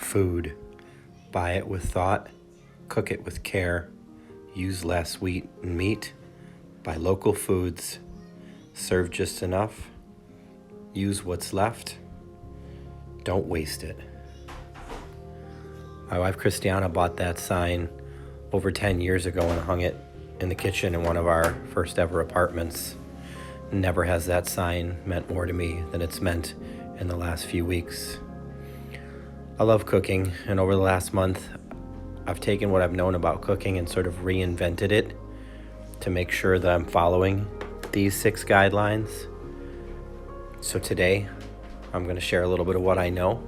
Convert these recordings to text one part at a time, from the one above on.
food. Buy it with thought, cook it with care, use less wheat and meat, buy local foods, serve just enough, use what's left, don't waste it. My wife Christiana bought that sign over 10 years ago and hung it in the kitchen in one of our first ever apartments. Never has that sign meant more to me than it's meant in the last few weeks. I love cooking, and over the last month, I've taken what I've known about cooking and sort of reinvented it to make sure that I'm following these 6 guidelines. So today, I'm going to share a little bit of what I know.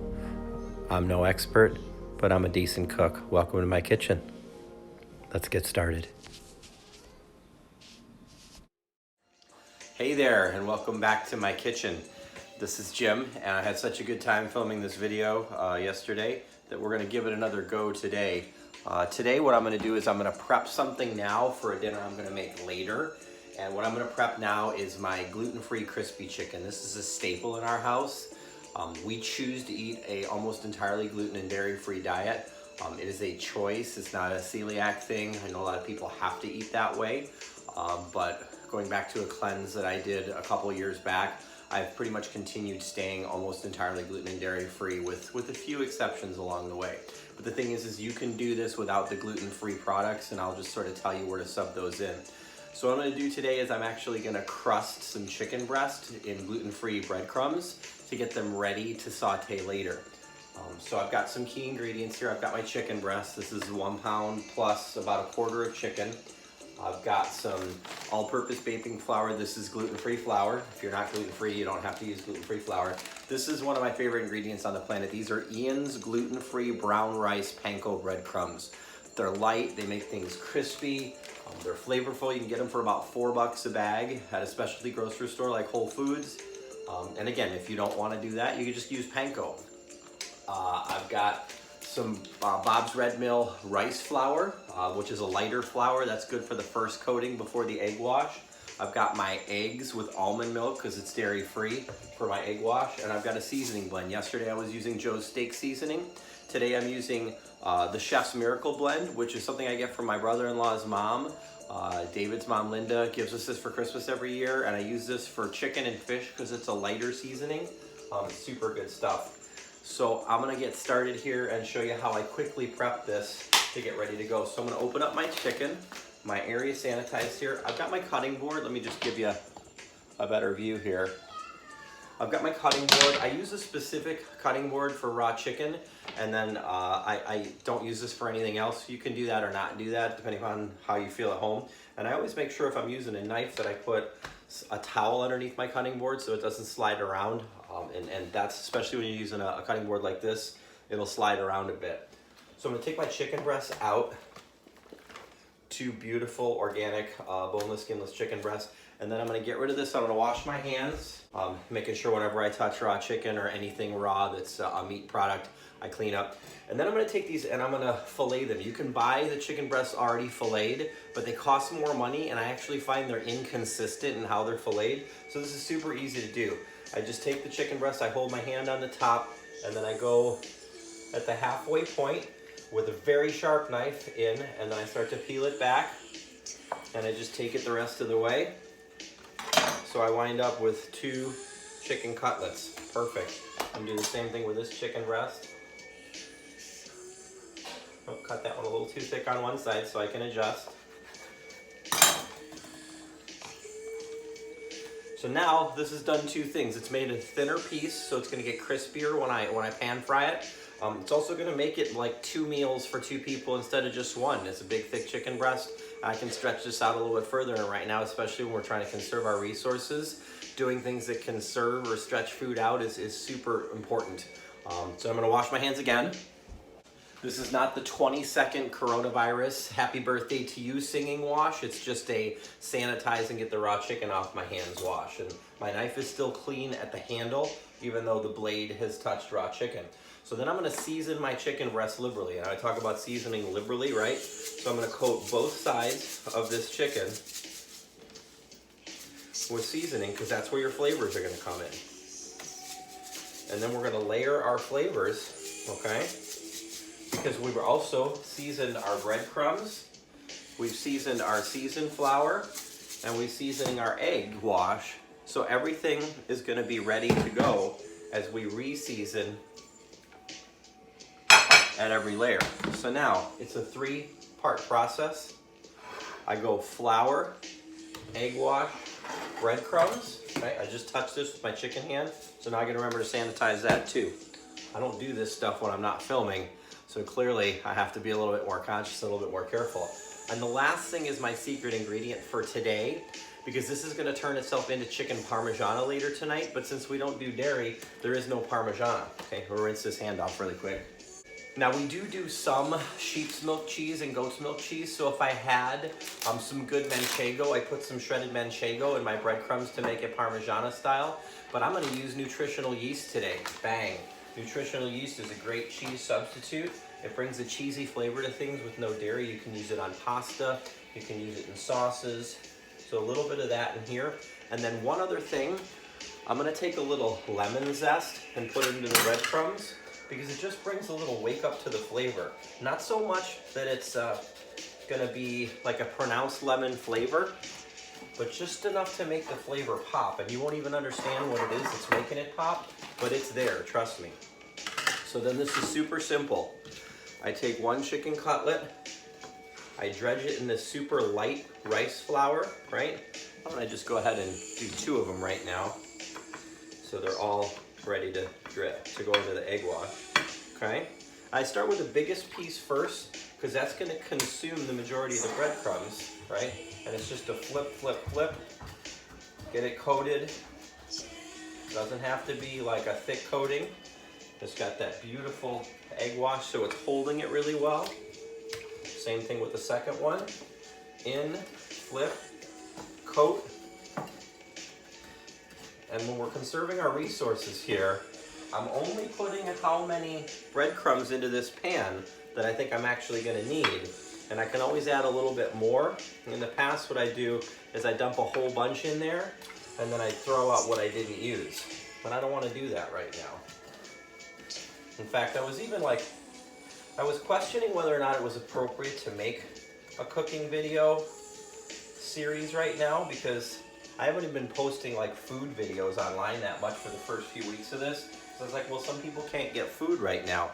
I'm no expert, but I'm a decent cook. Welcome to my kitchen. Let's get started. Hey there, and welcome back to my kitchen. This is Jim, and I had such a good time filming this video yesterday that we're going to give it another go today. Today what I'm going to do is I'm going to prep something now for a dinner I'm going to make later. And what I'm going to prep now is my gluten-free crispy chicken. This is a staple in our house. We choose to eat a almost entirely gluten and dairy-free diet. It is a choice. It's not a celiac thing. I know a lot of people have to eat that way, but going back to a cleanse that I did a couple years back, I've pretty much continued staying almost entirely gluten and dairy free with a few exceptions along the way. But the thing is you can do this without the gluten-free products, and I'll just sort of tell you where to sub those in. So what I'm going to do today is I'm actually going to crust some chicken breast in gluten-free breadcrumbs to get them ready to saute later. So I've got some key ingredients here. I've got my chicken breast. This is 1 pound plus about a quarter of chicken. I've got some all-purpose baking flour. This is gluten-free flour. If you're not gluten-free, you don't have to use gluten-free flour. This is one of my favorite ingredients on the planet. These are Ian's gluten-free brown rice panko breadcrumbs. They're light, they make things crispy, they're flavorful. You can get them for about $4 a bag at a specialty grocery store like Whole Foods. And again, if you don't want to do that, you can just use panko. I've got some Bob's Red Mill rice flour, which is a lighter flour. That's good for the first coating before the egg wash. I've got my eggs with almond milk because it's dairy free for my egg wash. And I've got a seasoning blend. Yesterday I was using Joe's steak seasoning. Today I'm using the Chef's Miracle Blend, which is something I get from my brother-in-law's mom. David's mom, Linda, gives us this for Christmas every year. And I use this for chicken and fish because it's a lighter seasoning. It's super good stuff. So I'm gonna get started here and show you how I quickly prep this to get ready to go. So I'm gonna open up my chicken, my area sanitized here. I've got my cutting board. Let me just give you a better view here. I've got my cutting board. I use a specific cutting board for raw chicken, and then I don't use this for anything else. You can do that or not do that, depending on how you feel at home. And I always make sure if I'm using a knife that I put a towel underneath my cutting board so it doesn't slide around. And that's especially when you're using a cutting board like this, it'll slide around a bit. So I'm gonna take my chicken breasts out. 2 beautiful, organic, boneless, skinless chicken breasts. And then I'm gonna get rid of this. I'm gonna wash my hands, making sure whenever I touch raw chicken or anything raw that's a meat product, I clean up. And then I'm gonna take these and I'm gonna fillet them. You can buy the chicken breasts already filleted, but they cost more money, and I actually find they're inconsistent in how they're filleted. So this is super easy to do. I just take the chicken breast, I hold my hand on the top, and then I go at the halfway point with a very sharp knife in, and then I start to peel it back, and I just take it the rest of the way. So I wind up with 2 chicken cutlets. Perfect. I'm gonna do the same thing with this chicken breast. Oh, cut that one a little too thick on one side so I can adjust. So now this has done 2 things. It's made a thinner piece, so it's gonna get crispier when I pan fry it. It's also gonna make it like 2 meals for 2 people instead of just 1. It's a big, thick chicken breast. I can stretch this out a little bit further, and right now, especially when we're trying to conserve our resources, doing things that conserve or stretch food out is super important. So I'm gonna wash my hands again. This is not the 20-second coronavirus happy birthday to you singing wash. It's just a sanitize and get the raw chicken off my hands wash. And my knife is still clean at the handle, even though the blade has touched raw chicken. So then I'm gonna season my chicken breast liberally. And I talk about seasoning liberally, right? So I'm gonna coat both sides of this chicken with seasoning, because that's where your flavors are gonna come in. And then we're gonna layer our flavors, okay? because we've also seasoned our breadcrumbs, we've seasoned our seasoned flour, and we're seasoning our egg wash. So everything is going to be ready to go as we re-season at every layer. So now it's a 3-part process. I go flour, egg wash, breadcrumbs. Right? I just touched this with my chicken hand, so now I gotta remember to sanitize that too. I don't do this stuff when I'm not filming, so clearly I have to be a little bit more conscious, a little bit more careful. And the last thing is my secret ingredient for today, because this is gonna turn itself into chicken Parmigiana later tonight, but since we don't do dairy, there is no Parmigiana. Okay, we'll rinse this hand off really quick. Now we do some sheep's milk cheese and goat's milk cheese, so if I had some good manchego, I put some shredded manchego in my breadcrumbs to make it Parmigiana style, but I'm gonna use nutritional yeast today. Bang! Nutritional yeast is a great cheese substitute. It brings a cheesy flavor to things with no dairy. You can use it on pasta, you can use it in sauces, so a little bit of that in here. And then one other thing, I'm gonna take a little lemon zest and put it into the breadcrumbs, because it just brings a little wake up to the flavor. Not so much that it's gonna be like a pronounced lemon flavor, but just enough to make the flavor pop. And you won't even understand what it is that's making it pop, but it's there, trust me. So then this is super simple. I take 1 chicken cutlet, I dredge it in this super light rice flour, right? I'm gonna just go ahead and do 2 of them right now, so they're all ready to go into the egg wash. Okay, I start with the biggest piece first because that's going to consume the majority of the breadcrumbs, right? And it's just a flip, flip, flip. Get it coated. Doesn't have to be like a thick coating. It's got that beautiful egg wash, so it's holding it really well. Same thing with the second one. In, flip, coat. And when we're conserving our resources here, I'm only putting how many breadcrumbs into this pan that I think I'm actually gonna need. And I can always add a little bit more. In the past, what I do is I dump a whole bunch in there and then I throw out what I didn't use. But I don't wanna do that right now. In fact, I was questioning whether or not it was appropriate to make a cooking video series right now, because I haven't even been posting like food videos online that much for the first few weeks of this. So I was like, well, some people can't get food right now.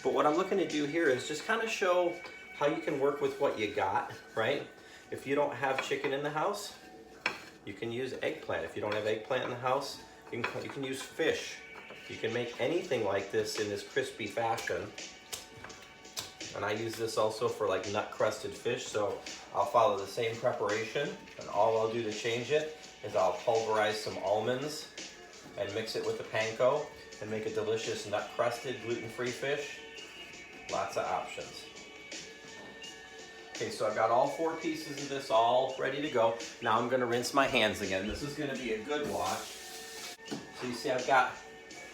But what I'm looking to do here is just kind of show how you can work with what you got, right? If you don't have chicken in the house, you can use eggplant. If you don't have eggplant in the house, you can use fish. You can make anything like this in this crispy fashion. And I use this also for like nut crusted fish, so I'll follow the same preparation, and all I'll do to change it is I'll pulverize some almonds and mix it with the panko and make a delicious nut crusted gluten-free fish. Lots of options. Okay, so I've got all 4 pieces of this all ready to go. Now I'm gonna rinse my hands again. This is gonna be a good wash. So you see I've got,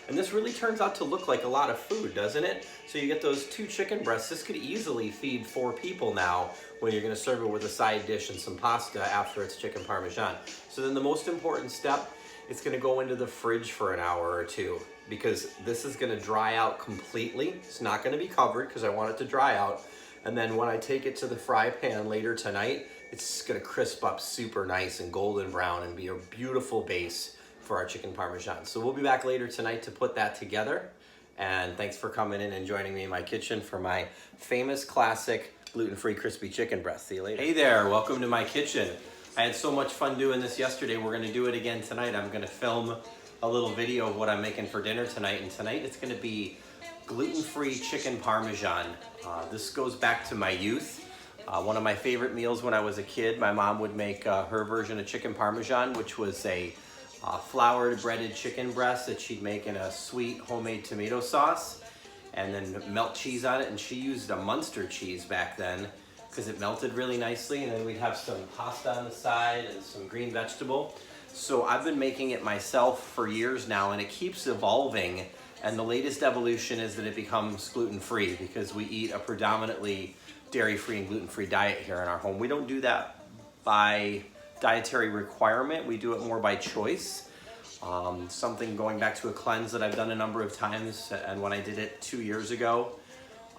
and this really turns out to look like a lot of food, doesn't it? So you get those 2 chicken breasts. This could easily feed 4 people now when you're gonna serve it with a side dish and some pasta after it's chicken Parmesan. So then the most important step, it's gonna go into the fridge for an hour or 2, because this is gonna dry out completely. It's not gonna be covered because I want it to dry out. And then when I take it to the fry pan later tonight, it's gonna crisp up super nice and golden brown and be a beautiful base for our chicken Parmesan. So we'll be back later tonight to put that together. And thanks for coming in and joining me in my kitchen for my famous classic gluten-free crispy chicken breast. See you later. Hey there, welcome to my kitchen. I had so much fun doing this yesterday. We're gonna do it again tonight. I'm gonna film a little video of what I'm making for dinner tonight. And tonight it's gonna be gluten-free chicken Parmesan. This goes back to my youth. One of my favorite meals when I was a kid, my mom would make her version of chicken Parmesan, which was a floured breaded chicken breast that she'd make in a sweet homemade tomato sauce and then melt cheese on it. And she used a Munster cheese back then because it melted really nicely. And then we'd have some pasta on the side and some green vegetable. So I've been making it myself for years now, and it keeps evolving. And the latest evolution is that it becomes gluten-free, because we eat a predominantly dairy-free and gluten-free diet here in our home. We don't do that by dietary requirement. We do it more by choice. Something going back to a cleanse that I've done a number of times, and when I did it 2 years ago,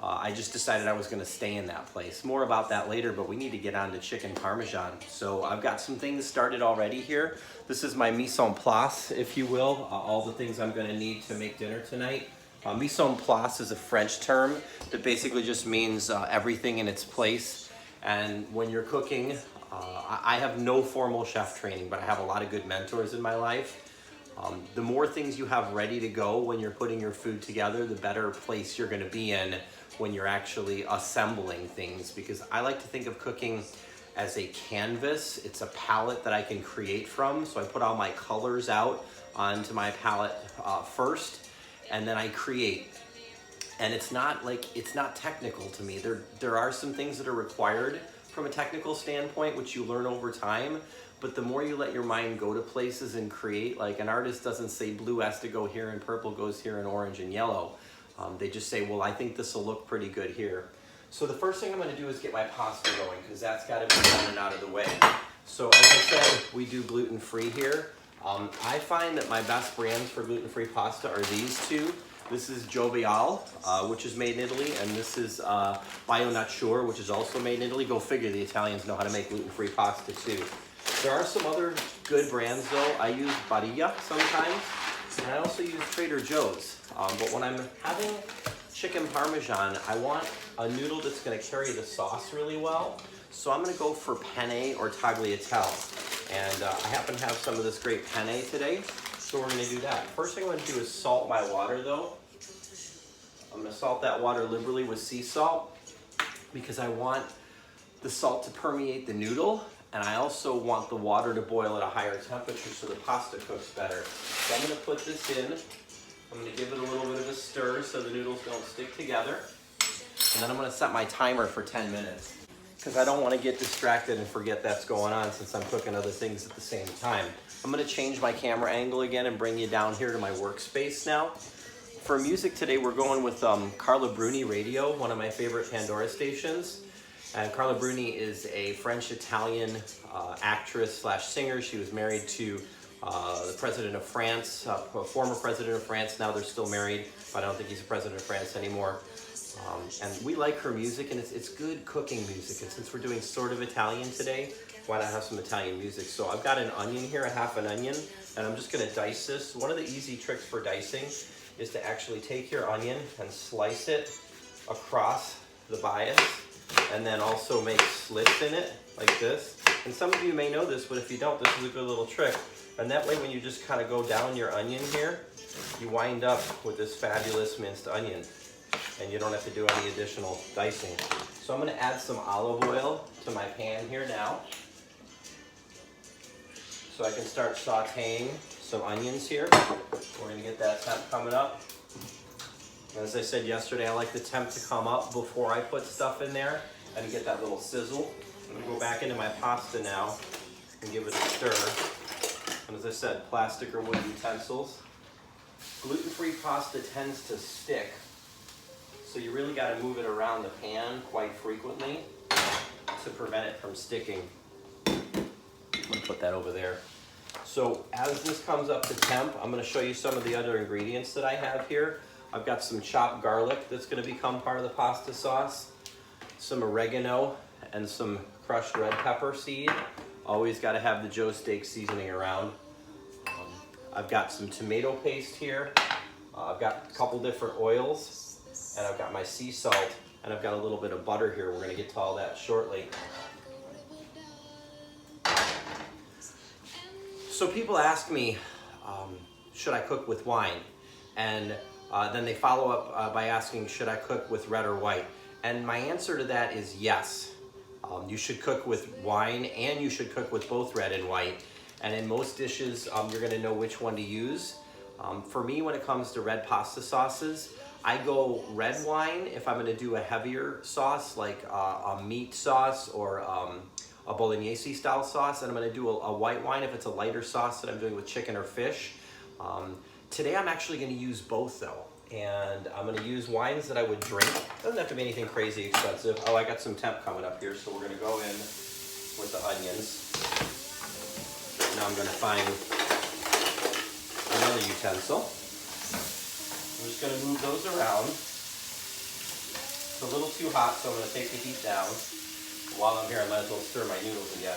I just decided I was gonna stay in that place. More about that later, but we need to get on to chicken Parmesan. So I've got some things started already here. This is my mise en place, if you will, all the things I'm gonna need to make dinner tonight. Mise en place is a French term that basically just means everything in its place. And when you're cooking, I have no formal chef training, but I have a lot of good mentors in my life. The more things you have ready to go when you're putting your food together, the better place you're gonna be in when you're actually assembling things, because I like to think of cooking as a canvas. It's a palette that I can create from. So I put all my colors out onto my palette first, and then I create. And it's not technical to me. There are some things that are required from a technical standpoint, which you learn over time. But the more you let your mind go to places and create, like an artist doesn't say blue has to go here and purple goes here and orange and yellow. They just say, well, I think this will look pretty good here. So the first thing I'm gonna do is get my pasta going, because that's gotta be done and out of the way. So as I said, we do gluten-free here. I find that my best brands for gluten-free pasta are these two. This is Jovial, which is made in Italy, and this is Bio Nature, which is also made in Italy. Go figure, the Italians know how to make gluten-free pasta too. There are some other good brands though. I use Barilla sometimes, and I also use Trader Joe's. But when I'm having chicken Parmesan, I want a noodle that's gonna carry the sauce really well. So I'm gonna go for penne or tagliatelle. And I happen to have some of this great penne today, so we're gonna do that. First thing I'm gonna do is salt my water though. I'm gonna salt that water liberally with sea salt, because I want the salt to permeate the noodle, and I also want the water to boil at a higher temperature so the pasta cooks better. So I'm gonna put this in. I'm gonna give it a little bit of a stir so the noodles don't stick together. And then I'm gonna set my timer for 10 minutes, because I don't wanna get distracted and forget that's going on since I'm cooking other things at the same time. I'm gonna change my camera angle again and bring you down here to my workspace now. For music today, we're going with Carla Bruni Radio, one of my favorite Pandora stations. And Carla Bruni is a French-Italian actress slash singer. She was married to the president of France, a former president of France. Now they're still married, but I don't think he's the president of France anymore. And we like her music, and it's good cooking music. And since we're doing sort of Italian today, why not have some Italian music? So I've got an onion here, a half an onion, and I'm just gonna dice this. One of the easy tricks for dicing is to actually take your onion and slice it across the bias, and then also make slits in it like this. And some of you may know this, but if you don't, this is a good little trick. And that way, when you just kind of go down your onion here, you wind up with this fabulous minced onion, and you don't have to do any additional dicing. So I'm gonna add some olive oil to my pan here now, so I can start sauteing some onions here. We're gonna get that temp coming up. As I said yesterday, I like the temp to come up before I put stuff in there and to get that little sizzle. I'm gonna go back into my pasta now and give it a stir. And as I said, plastic or wood utensils. Gluten-free pasta tends to stick, so you really gotta move it around the pan quite frequently to prevent it from sticking. I'm gonna put that over there. So as this comes up to temp, I'm gonna show you some of the other ingredients that I have here. I've got some chopped garlic that's gonna become part of the pasta sauce, some oregano, and some crushed red pepper seed. Always gotta have the Joe Steak seasoning around. I've got some tomato paste here. I've got a couple different oils, and I've got my sea salt, and I've got a little bit of butter here. We're gonna get to all that shortly. So people ask me, should I cook with wine? And then they follow up by asking, should I cook with red or white? And my answer to that is yes. You should cook with wine, and you should cook with both red and white. And in most dishes, you're gonna know which one to use. For me, when it comes to red pasta sauces, I go red wine if I'm gonna do a heavier sauce, like a meat sauce or a bolognese style sauce, and I'm gonna do a white wine if it's a lighter sauce that I'm doing with chicken or fish. Today I'm actually gonna use both though, and I'm gonna use wines that I would drink. Doesn't have to be anything crazy expensive. Oh, I got some temp coming up here, so we're gonna go in with the onions. Now I'm gonna find another utensil. I'm just gonna move those around. It's a little too hot, so I'm going to take the heat down. While I'm here, I might as well stir my noodles again.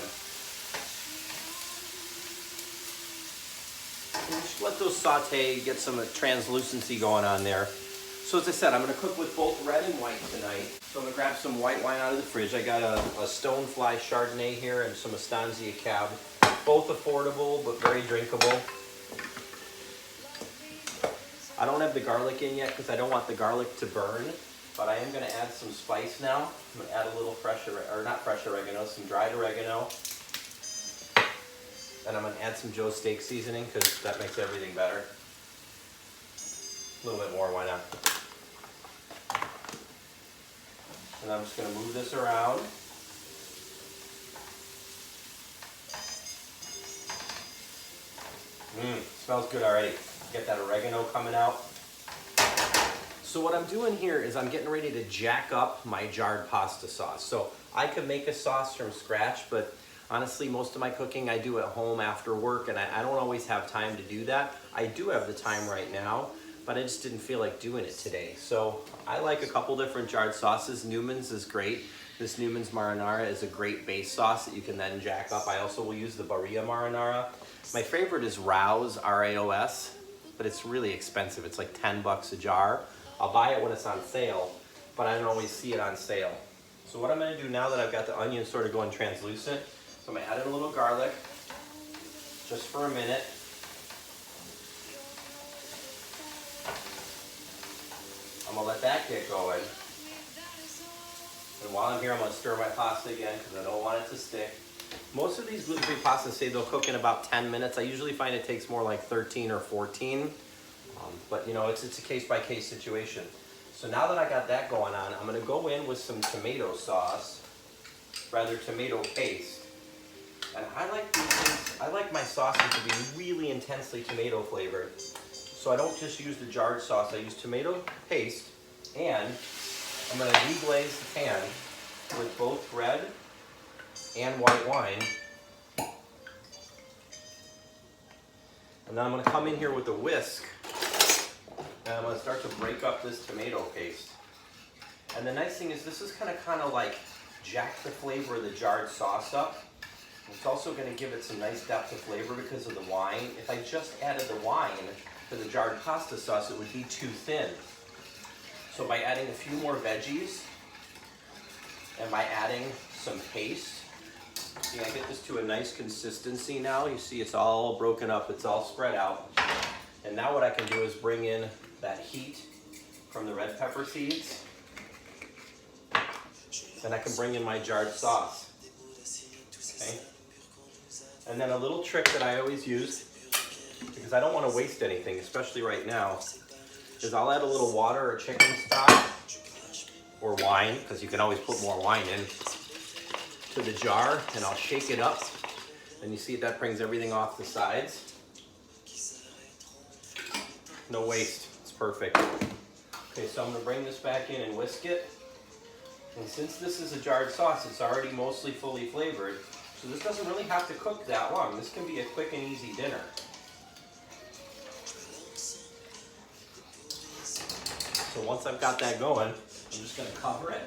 And just let those saute, get some translucency going on there. So as I said, I'm going to cook with both red and white tonight. So I'm going to grab some white wine out of the fridge. I got a Stonefly Chardonnay here and some Estancia Cab. Both affordable, but very drinkable. I don't have the garlic in yet because I don't want the garlic to burn, but I am going to add some spice now. I'm going to add a little fresh oregano, some dried oregano. And I'm going to add some Joe's steak seasoning because that makes everything better. A little bit more, why not? And I'm just going to move this around. Smells good already. Get that oregano coming out. So what I'm doing here is I'm getting ready to jack up my jarred pasta sauce. So I could make a sauce from scratch, but honestly, most of my cooking I do at home after work, and I don't always have time to do that. I do have the time right now, but I just didn't feel like doing it today. So I like a couple different jarred sauces. Newman's is great. This Newman's marinara is a great base sauce that you can then jack up. I also will use the Barilla marinara. My favorite is Rao's, R-A-O-S, but it's really expensive. It's like 10 bucks a jar. I'll buy it when it's on sale, but I don't always see it on sale. So what I'm gonna do now that I've got the onion sort of going translucent, so I'm gonna add in a little garlic, just for a minute. I'm gonna let that get going. And while I'm here, I'm gonna stir my pasta again because I don't want it to stick. Most of these gluten-free pastas say they'll cook in about 10 minutes. I usually find it takes more like 13 or 14. But you know, it's a case-by-case situation. So now that I got that going on, I'm gonna go in with some tomato sauce, rather tomato paste. And I like these things, I like my sauces to be really intensely tomato flavored. So I don't just use the jarred sauce, I use tomato paste, and I'm gonna deglaze the pan with both red and white wine. And then I'm gonna come in here with a whisk, and I'm gonna start to break up this tomato paste. And the nice thing is this is gonna kind of like jack the flavor of the jarred sauce up. It's also gonna give it some nice depth of flavor because of the wine. If I just added the wine to the jarred pasta sauce, it would be too thin. So by adding a few more veggies, and by adding some paste, see, I get this to a nice consistency now. You see it's all broken up, it's all spread out. And now what I can do is bring in that heat from the red pepper seeds. Then I can bring in my jarred sauce. Okay? And then a little trick that I always use, because I don't want to waste anything, especially right now, is I'll add a little water or chicken stock or wine, because you can always put more wine in, to the jar, and I'll shake it up. And you see that brings everything off the sides. No waste, it's perfect. Okay, so I'm gonna bring this back in and whisk it. And since this is a jarred sauce, it's already mostly fully flavored, so this doesn't really have to cook that long. This can be a quick and easy dinner. So once I've got that going, I'm just gonna cover it.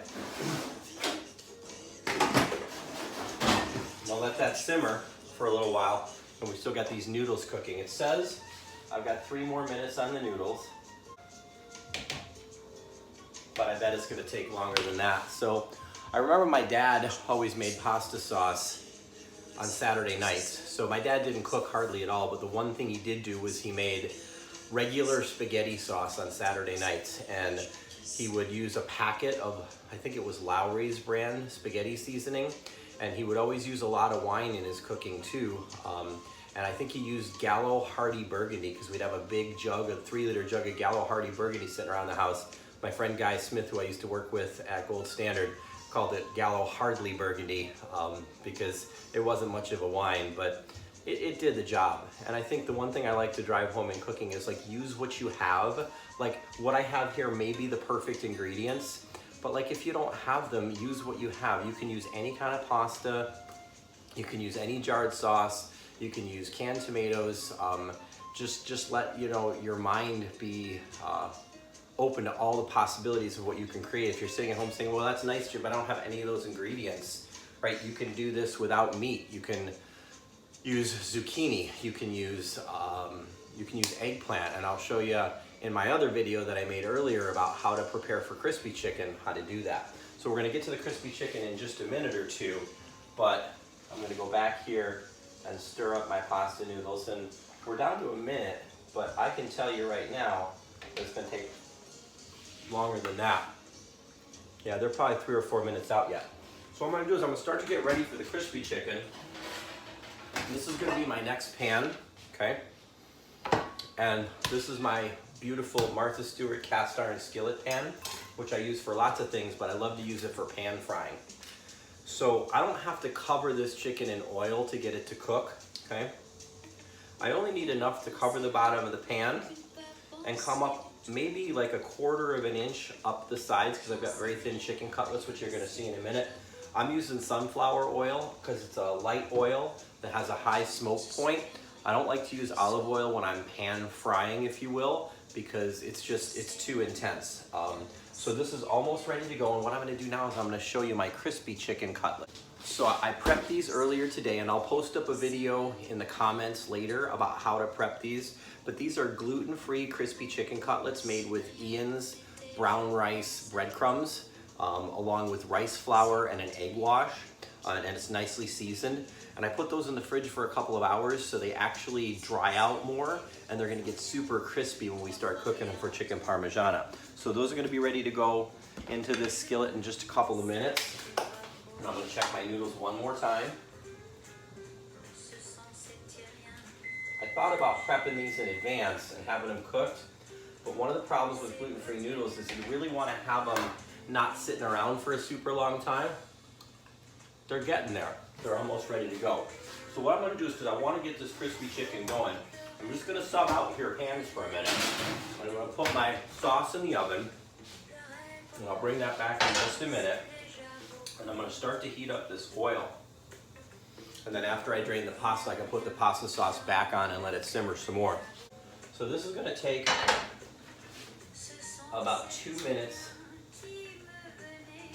And I'll let that simmer for a little while, and we still got these noodles cooking. It says I've got 3 more minutes on the noodles, but I bet it's gonna take longer than that. So I remember my dad always made pasta sauce on Saturday nights. So my dad didn't cook hardly at all, but the one thing he did do was he made regular spaghetti sauce on Saturday nights, and he would use a packet of, I think it was Lowry's brand spaghetti seasoning, and he would always use a lot of wine in his cooking too. And I think he used Gallo Hardy Burgundy, because we'd have a big jug, a 3-liter jug of Gallo Hardy Burgundy sitting around the house. My friend Guy Smith, who I used to work with at Gold Standard, called it Gallo Hardly Burgundy because it wasn't much of a wine, but it did the job. And I think the one thing I like to drive home in cooking is like use what you have. Like what I have here may be the perfect ingredients, but like if you don't have them, use what you have. You can use any kind of pasta, you can use any jarred sauce, you can use canned tomatoes. Just let your mind be open to all the possibilities of what you can create. If you're sitting at home saying, well, that's nice, Jim, but I don't have any of those ingredients, right? You can do this without meat. You can use zucchini. You can use eggplant, and I'll show you in my other video that I made earlier about how to prepare for crispy chicken, how to do that. So we're gonna get to the crispy chicken in just a minute or two, but I'm gonna go back here and stir up my pasta noodles, and we're down to a minute, but I can tell you right now, it's gonna take longer than that. Yeah, they're probably 3 or 4 minutes out yet. So what I'm gonna do is I'm gonna start to get ready for the crispy chicken. And this is gonna be my next pan, okay? And this is my beautiful Martha Stewart cast iron skillet pan, which I use for lots of things, but I love to use it for pan frying. So I don't have to cover this chicken in oil to get it to cook, okay? I only need enough to cover the bottom of the pan and come up maybe like 1/4 of an inch up the sides, because I've got very thin chicken cutlets, which you're gonna see in a minute. I'm using sunflower oil because it's a light oil that has a high smoke point. I don't like to use olive oil when I'm pan frying, if you will, because it's too intense. So this is almost ready to go, and what I'm gonna do now is I'm gonna show you my crispy chicken cutlet. So I prepped these earlier today, and I'll post up a video in the comments later about how to prep these, but these are gluten-free crispy chicken cutlets made with Ian's brown rice breadcrumbs, along with rice flour and an egg wash, and it's nicely seasoned. And I put those in the fridge for a couple of hours so they actually dry out more, and they're gonna get super crispy when we start cooking them for chicken Parmigiana. So those are gonna be ready to go into this skillet in just a couple of minutes. And I'm gonna check my noodles one more time. I thought about prepping these in advance and having them cooked, but one of the problems with gluten-free noodles is you really wanna have them not sitting around for a super long time. They're getting there. They're almost ready to go. So what I'm gonna do is, because I wanna get this crispy chicken going, I'm just gonna sub out here pans for a minute. And I'm gonna put my sauce in the oven, and I'll bring that back in just a minute. And I'm gonna start to heat up this oil. And then after I drain the pasta, I can put the pasta sauce back on and let it simmer some more. So this is gonna take about 2 minutes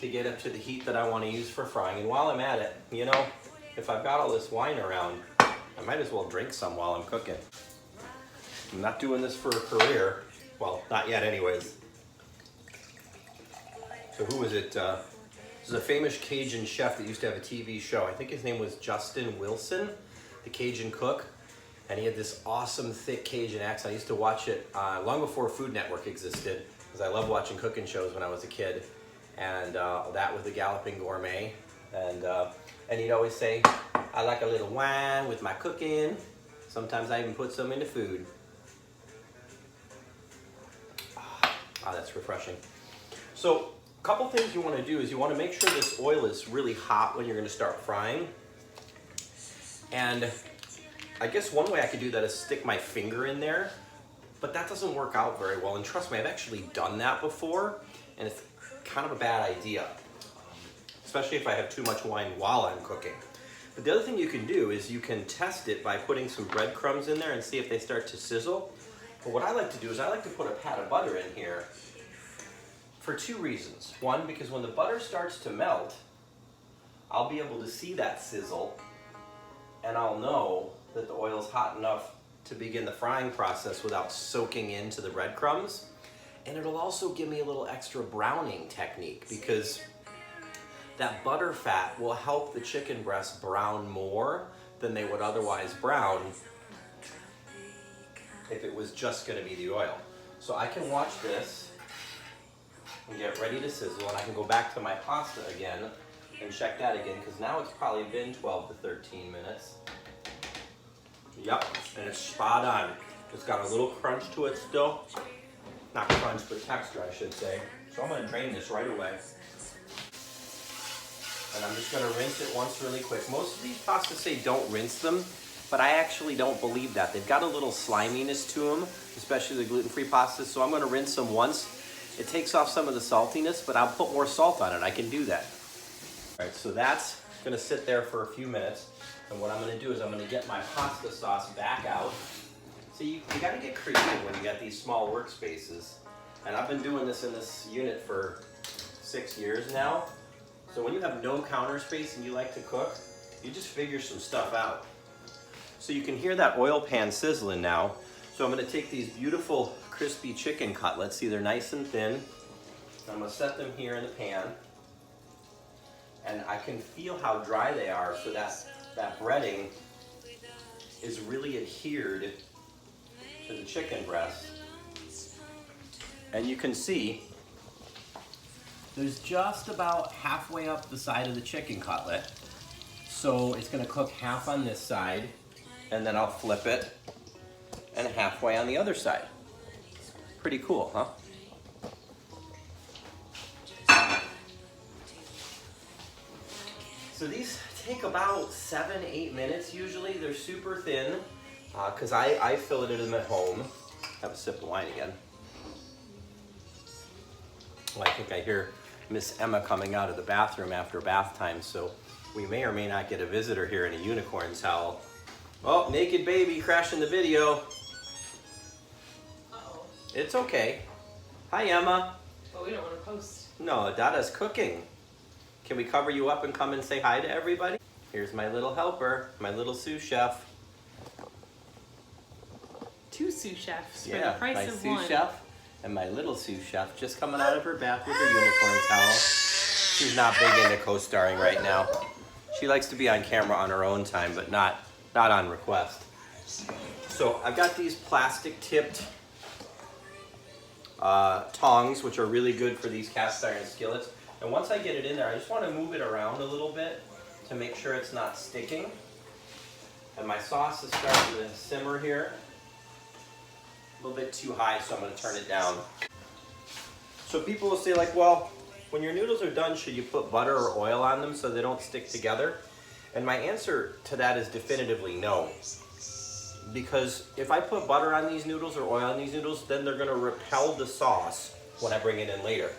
to get up to the heat that I want to use for frying. And while I'm at it, you know, if I've got all this wine around, I might as well drink some while I'm cooking. I'm not doing this for a career. Well, not yet anyways. So who was it? This is a famous Cajun chef that used to have a TV show. I think his name was Justin Wilson, the Cajun cook. And he had this awesome thick Cajun accent. I used to watch it long before Food Network existed, because I loved watching cooking shows when I was a kid. And that was the Galloping Gourmet, and he'd always say, I like a little wine with my cooking. Sometimes I even put some in the food. That's refreshing. So a couple things you want to do is you want to make sure this oil is really hot when you're going to start frying. And I guess one way I could do that is stick my finger in there, but that doesn't work out very well. And trust me, I've actually done that before, and it's kind of a bad idea, especially if I have too much wine while I'm cooking. But the other thing you can do is you can test it by putting some breadcrumbs in there and see if they start to sizzle. But what I like to do is I like to put a pat of butter in here for 2 reasons. One, because when the butter starts to melt, I'll be able to see that sizzle, and I'll know that the oil's hot enough to begin the frying process without soaking into the breadcrumbs. And it'll also give me a little extra browning technique, because that butter fat will help the chicken breasts brown more than they would otherwise brown if it was just going to be the oil. So I can watch this and get ready to sizzle, and I can go back to my pasta again and check that again, because now it's probably been 12 to 13 minutes. Yep, and it's spot on. It's got a little crunch to it still. Not crunch, but texture, I should say. So I'm going to drain this right away. And I'm just going to rinse it once really quick. Most of these pastas say don't rinse them, but I actually don't believe that. They've got a little sliminess to them, especially the gluten-free pastas, so I'm going to rinse them once. It takes off some of the saltiness, but I'll put more salt on it. I can do that. All right, so that's going to sit there for a few minutes. And what I'm going to do is I'm going to get my pasta sauce back out. So you got to get creative when you got these small workspaces. And I've been doing this in this unit for 6 years now. So when you have no counter space and you like to cook, you just figure some stuff out. So you can hear that oil pan sizzling now. So I'm gonna take these beautiful crispy chicken cutlets. See, they're nice and thin. I'm gonna set them here in the pan. And I can feel how dry they are, so that breading is really adhered to the chicken breast. And you can see there's just about halfway up the side of the chicken cutlet. So it's gonna cook half on this side, and then I'll flip it, and halfway on the other side. Pretty cool, huh? So these take about 7-8 minutes usually. They're super thin, because I filleted them at home. Have a sip of wine again. Well, I think I hear Miss Emma coming out of the bathroom after bath time, so we may or may not get a visitor here in a unicorn towel. Oh, naked baby crashing the video. Uh-oh. It's okay. Hi, Emma. But we don't want to post. No, Dada's cooking. Can we cover you up and come and say hi to everybody? Here's my little helper, my little sous chef. 2 sous chefs for Yeah, the price my of sous 1. chef and my little sous chef just coming out of her bath with her unicorn towel. She's not big into co-starring right now. She likes to be on camera on her own time, but not on request. So I've got these plastic tipped tongs, which are really good for these cast iron skillets. And once I get it in there, I just want to move it around a little bit to make sure it's not sticking. And my sauce is starting to simmer here. A little bit too high, so I'm going to turn it down. So people will say like, well, when your noodles are done, should you put butter or oil on them so they don't stick together? And my answer to that is definitively no. Because if I put butter on these noodles or oil on these noodles, then they're going to repel the sauce when I bring it in later.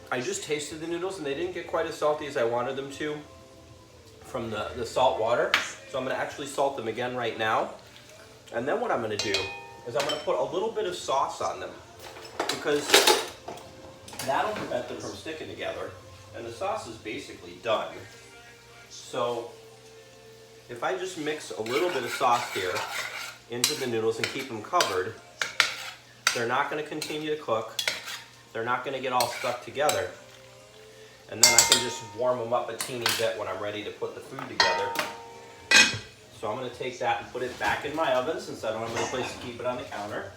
I just tasted the noodles and they didn't get quite as salty as I wanted them to from the salt water. So I'm going to actually salt them again right now. And then what I'm going to do is I'm going to put a little bit of sauce on them, because that'll prevent them from sticking together. And the sauce is basically done. So if I just mix a little bit of sauce here into the noodles and keep them covered, they're not going to continue to cook. They're not going to get all stuck together. And then I can just warm them up a teeny bit when I'm ready to put the food together. So I'm going to take that and put it back in my oven, since I don't have any place to keep it on the counter.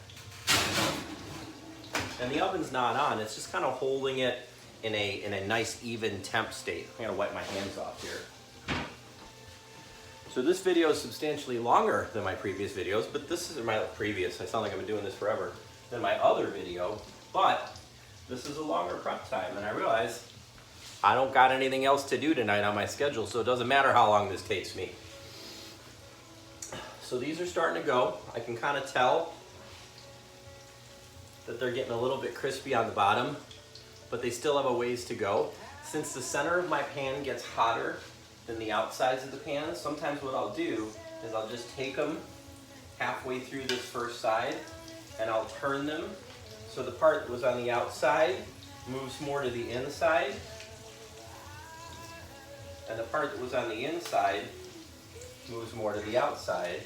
And the oven's not on, it's just kind of holding it in a nice even temp state. I'm going to wipe my hands off here. So this video is substantially longer than my previous videos, but this is my previous, I sound like I've been doing this forever, than my other video, but this is a longer prep time, and I realize I don't got anything else to do tonight on my schedule, so it doesn't matter how long this takes me. So these are starting to go. I can kind of tell that they're getting a little bit crispy on the bottom, but they still have a ways to go. Since the center of my pan gets hotter than the outsides of the pan, sometimes what I'll do is I'll just take them halfway through this first side and I'll turn them so the part that was on the outside moves more to the inside, and the part that was on the inside moves more to the outside,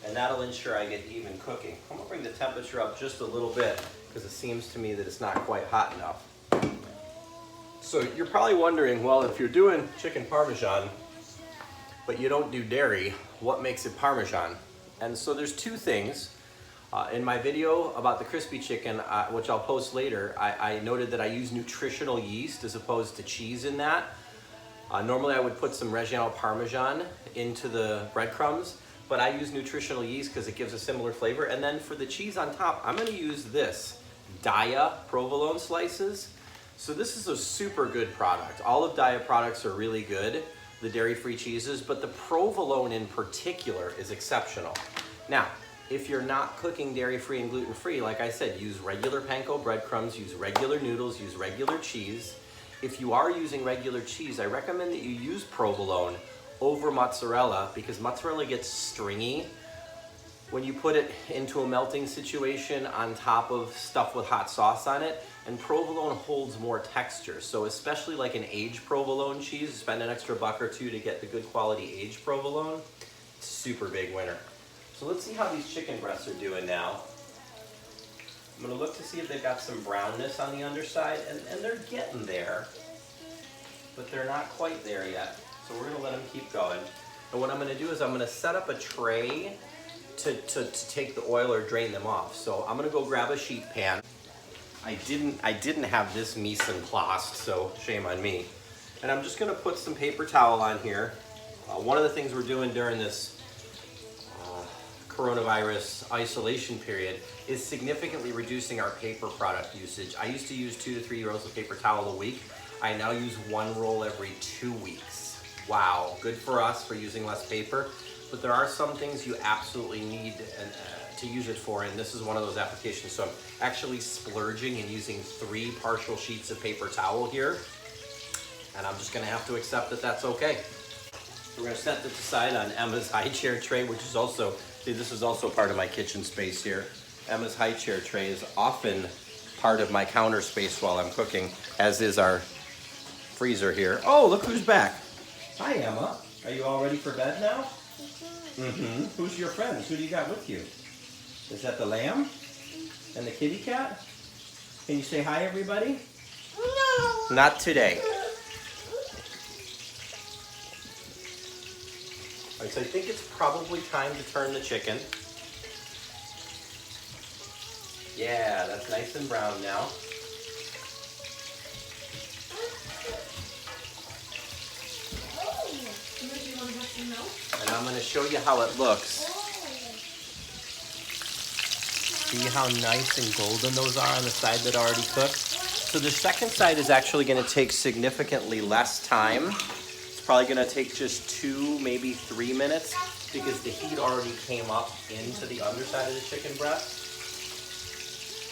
and that'll ensure I get even cooking. I'm gonna bring the temperature up just a little bit because it seems to me that it's not quite hot enough. So you're probably wondering, well, if you're doing chicken Parmesan, but you don't do dairy, what makes it Parmesan? And so there's 2 things. In my video about the crispy chicken, which I'll post later, I noted that I use nutritional yeast as opposed to cheese in that. Normally I would put some Reggiano Parmesan into the breadcrumbs, but I use nutritional yeast because it gives a similar flavor. And then for the cheese on top, I'm going to use this Daiya provolone slices. So this is a super good product. All of Daiya products are really good, the dairy-free cheeses, but the provolone in particular is exceptional. Now, if you're not cooking dairy-free and gluten-free, like I said, use regular panko breadcrumbs, use regular noodles, use regular cheese. If you are using regular cheese, I recommend that you use provolone over mozzarella, because mozzarella gets stringy when you put it into a melting situation on top of stuff with hot sauce on it, and provolone holds more texture. So especially like an aged provolone cheese, spend an extra $1 or $2 to get the good quality aged provolone. It's a super big winner. So let's see how these chicken breasts are doing now. I'm gonna look to see if they've got some brownness on the underside, and they're getting there, but they're not quite there yet. So we're gonna let them keep going. And what I'm gonna do is I'm gonna set up a tray to take the oil or drain them off. So I'm gonna go grab a sheet pan. I didn't have this mise en place, so shame on me. And I'm just gonna put some paper towel on here. One of the things we're doing during this coronavirus isolation period is significantly reducing our paper product usage. I used to use 2 to 3 rolls of paper towel a week. I now use 1 roll every 2 weeks. Wow, good for us for using less paper, but there are some things you absolutely need to use it for, and this is one of those applications. So I'm actually splurging and using 3 partial sheets of paper towel here, and I'm just gonna have to accept that that's okay. We're gonna set this aside on Emma's high chair tray, which is also, see, this is also part of my kitchen space here. Emma's high chair tray is often part of my counter space while I'm cooking, as is our freezer here. Oh, look who's back. Hi, Emma. Are you all ready for bed now? Mm-hmm. Who's your friends? Who do you got with you? Is that the lamb? And the kitty cat? Can you say hi, everybody? No. Not today. All right, so I think it's probably time to turn the chicken. Yeah, that's nice and brown now. And I'm going to show you how it looks. See how nice and golden those are on the side that already cooked? So the second side is actually going to take significantly less time. It's probably going to take just 2, maybe 3 minutes, because the heat already came up into the underside of the chicken breast.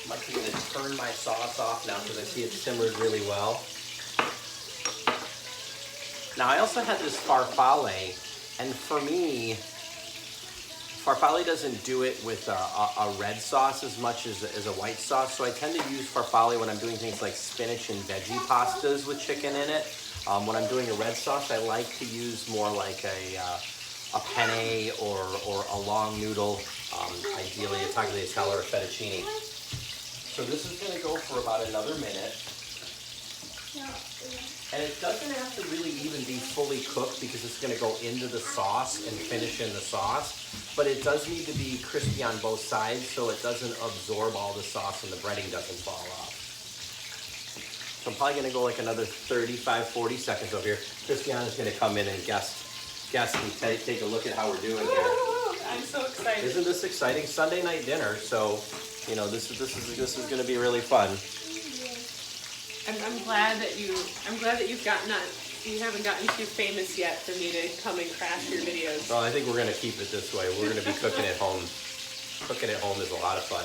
I'm actually going to turn my sauce off now because I see it simmered really well. Now I also had this farfalle, and for me, farfalle doesn't do it with a red sauce as much as a white sauce, so I tend to use farfalle when I'm doing things like spinach and veggie pastas with chicken in it. When I'm doing a red sauce, I like to use more like a penne or a long noodle, ideally a tagliatelle or a fettuccine. So this is going to go for about another minute. And it doesn't have to really even be fully cooked because it's going to go into the sauce and finish in the sauce. But it does need to be crispy on both sides so it doesn't absorb all the sauce and the breading doesn't fall off. So I'm probably going to go like another 35, 40 seconds over here. Christiana's going to come in and guess and take a look at how we're doing here. I'm so excited. Isn't this exciting? Sunday night dinner, so you know this is going to be really fun. I'm glad that you haven't gotten too famous yet for me to come and crash your videos. Well, I think we're going to keep it this way. We're going to be cooking at home. Cooking at home is a lot of fun.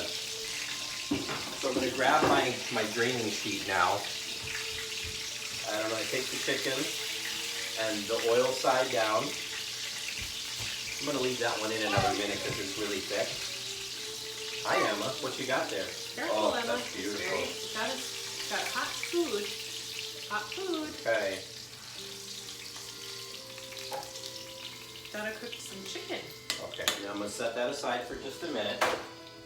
So I'm going to grab my draining sheet now. And I'm going to take the chicken and the oil side down. I'm going to leave that one in another minute because it's really thick. Hi, Emma. What you got there? Careful, Emma. That's beautiful. Got hot food. Hot food. Okay. Gotta cook some chicken. Okay, now I'm going to set that aside for just a minute.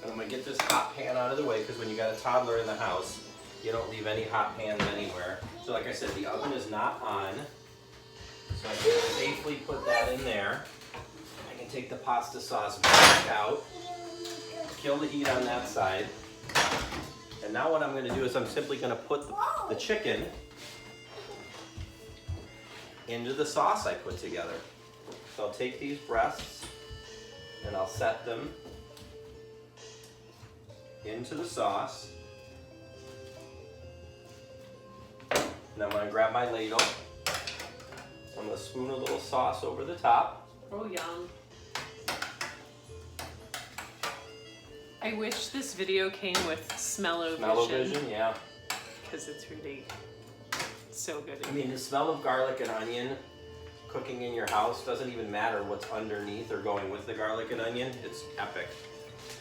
And I'm going to get this hot pan out of the way because when you got a toddler in the house, you don't leave any hot pans anywhere. So like I said, the oven is not on. So I can safely put that in there. I can take the pasta sauce back out. Kill the heat on that side. And now what I'm going to do is I'm simply going to put the chicken into the sauce I put together. So I'll take these breasts and I'll set them into the sauce. And I'm going to grab my ladle. I'm going to spoon a little sauce over the top. Oh, yum. I wish this video came with smell-o-vision. Smell-o-vision, yeah. Because it's really so good. I mean, the smell of garlic and onion cooking in your house. Doesn't even matter what's underneath or going with the garlic and onion. It's epic.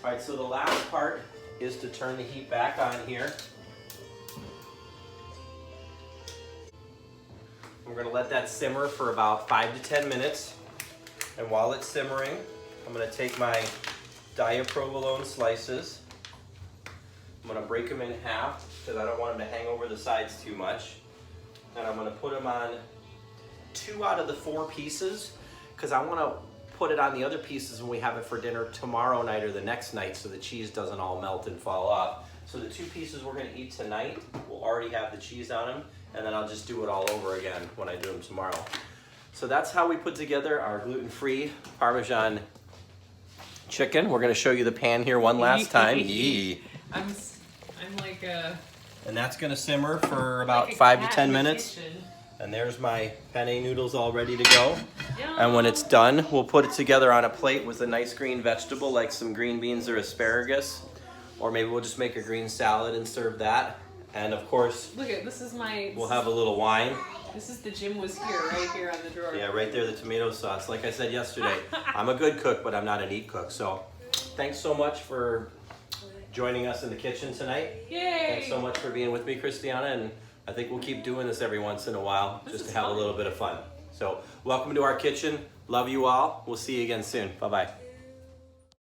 All right, so the last part is to turn the heat back on here. We're gonna let that simmer for about 5 to 10 minutes. And while it's simmering, I'm gonna take my Dia provolone slices. I'm gonna break them in half because I don't want them to hang over the sides too much. And I'm gonna put them on 2 out of the 4 pieces because I wanna put it on the other pieces when we have it for dinner tomorrow night or the next night so the cheese doesn't all melt and fall off. So the 2 pieces we're gonna eat tonight will already have the cheese on them, and then I'll just do it all over again when I do them tomorrow. So that's how we put together our gluten-free Parmesan chicken. We're gonna show you the pan here one last time. Yee. I'm like a... And that's gonna simmer for about like 5 to 10 minutes. And there's my penne noodles all ready to go. Yum. And when it's done, we'll put it together on a plate with a nice green vegetable like some green beans or asparagus. Or maybe we'll just make a green salad and serve that. And of course, Look at, this is my... we'll have a little wine. This is the Jim was here, right here on the drawer. Yeah, right there, the tomato sauce. Like I said yesterday, I'm a good cook, but I'm not a neat cook. So thanks so much for joining us in the kitchen tonight. Yay! Thanks so much for being with me, Christiana, and I think we'll keep doing this every once in a while just to have a little bit of fun. So welcome to our kitchen. Love you all. We'll see you again soon. Bye-bye.